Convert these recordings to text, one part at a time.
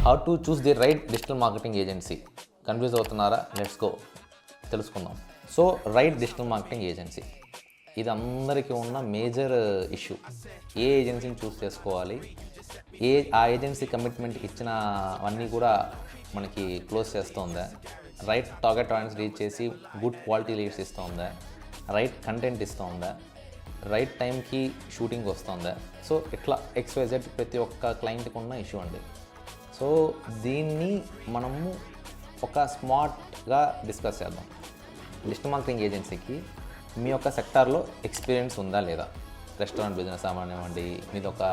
How to choose the right digital marketing agency. Confuse అవుతున్నారా? Let's go తెలుసుకుందాం. So right digital marketing agency ఇది అందరికీ ఉన్న major issue. ఏ ఏజెన్సీని చూస్ చేసుకోవాలి, ఆ ఏజెన్సీ కమిట్మెంట్కి ఇచ్చినవన్నీ కూడా మనకి క్లోజ్ చేస్తుందా, రైట్ టార్గెట్ ఆడియన్స్ రీచ్ చేసి గుడ్ క్వాలిటీ లీడ్స్ ఇస్తుందా, రైట్ కంటెంట్ ఇస్తుందా, రైట్ టైంకి షూటింగ్ వస్తుందా. సో ఇట్లా XYZ ప్రతి ఒక్క క్లయింట్కి ఉన్న ఇష్యూ అండి. సో దీన్ని మనము ఒక స్మార్ట్గా డిస్కస్ చేద్దాం. డిజిటల్ మార్కెటింగ్ ఏజెన్సీకి మీ యొక్క సెక్టార్లో ఎక్స్పీరియన్స్ ఉందా లేదా. రెస్టారెంట్ బిజినెస్ అవనివ్వండి, మీది ఒక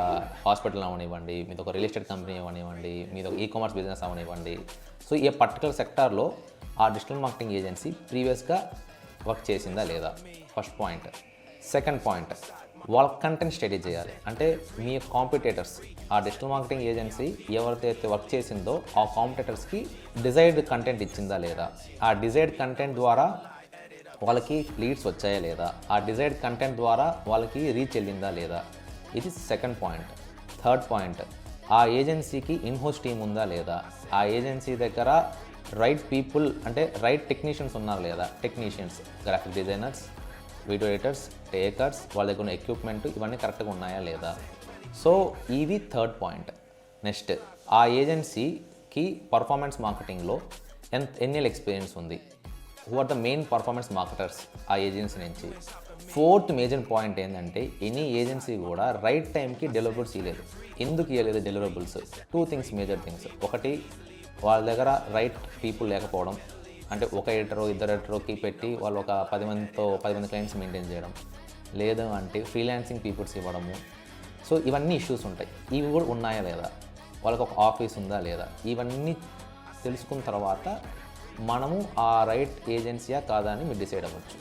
హాస్పిటల్ అవనివ్వండి, మీది ఒక రియల్ ఎస్టేట్ కంపెనీ అవనివ్వండి, మీది ఒక ఈకామర్స్ బిజినెస్ అవనివ్వండి. సో ఈ పర్టికులర్ సెక్టార్లో ఆ డిజిటల్ మార్కెటింగ్ ఏజెన్సీ ప్రీవియస్గా వర్క్ చేసిందా లేదా, ఫస్ట్ పాయింట్. సెకండ్ పాయింట్, వాళ్ళ కంటెంట్ స్టడీ చేయాలి. అంటే మీ కాంపిటేటర్స్, ఆ డిజిటల్ మార్కెటింగ్ ఏజెన్సీ ఎవరికైతే వర్క్ చేసిందో ఆ కాంపిటేటర్స్కి డిజైర్డ్ కంటెంట్ ఇచ్చిందా లేదా, ఆ డిజైర్డ్ కంటెంట్ ద్వారా వాళ్ళకి లీడ్స్ వచ్చాయా లేదా, ఆ డిజైర్డ్ కంటెంట్ ద్వారా వాళ్ళకి రీచ్ వెళ్ళిందా లేదా. ఇది సెకండ్ పాయింట్. థర్డ్ పాయింట్, ఆ ఏజెన్సీకి ఇన్హౌస్ టీమ్ ఉందా లేదా, ఆ ఏజెన్సీ దగ్గర రైట్ పీపుల్ అంటే రైట్ టెక్నీషియన్స్ ఉన్నారు లేదా. Technicians, graphic designers, video editors, takers, వాళ్ళ దగ్గర ఉన్న ఎక్విప్మెంట్ ఇవన్నీ కరెక్ట్గా ఉన్నాయా లేదా. సో ఇది థర్డ్ పాయింట్. నెక్స్ట్, ఆ ఏజెన్సీకి పర్ఫార్మెన్స్ మార్కెటింగ్లో ఎన్నేళ్ళ ఎక్స్పీరియన్స్ ఉంది, who are the main performance marketers ఆ ఏజెన్సీ నుంచి. ఫోర్త్ మేజర్ పాయింట్ ఏంటంటే, ఎనీ ఏజెన్సీ కూడా రైట్ టైంకి డెలివరబుల్స్ ఇవ్వలేదు. ఎందుకు ఇవ్వలేదు deliverables? Two things, major things. ఒకటి, వాళ్ళ దగ్గర రైట్ పీపుల్ లేకపోవడం. అంటే ఒక ఎడిటరో ఇద్దరు ఎడిటరోకి పెట్టి వాళ్ళు ఒక 10 మంది క్లయింట్స్ మెయింటైన్ చేయడం, లేదు అంటే ఫ్రీలాన్సింగ్ పీపుల్స్ ఇవ్వడము. సో ఇవన్నీ ఇష్యూస్ ఉంటాయి. ఇవి కూడా ఉన్నాయా లేదా, వాళ్ళకి ఒక ఆఫీస్ ఉందా లేదా. ఇవన్నీ తెలుసుకున్న తర్వాత మనము ఆ రైట్ ఏజెన్సీయా కాదా అని మీరు డిసైడ్ అవ్వచ్చు.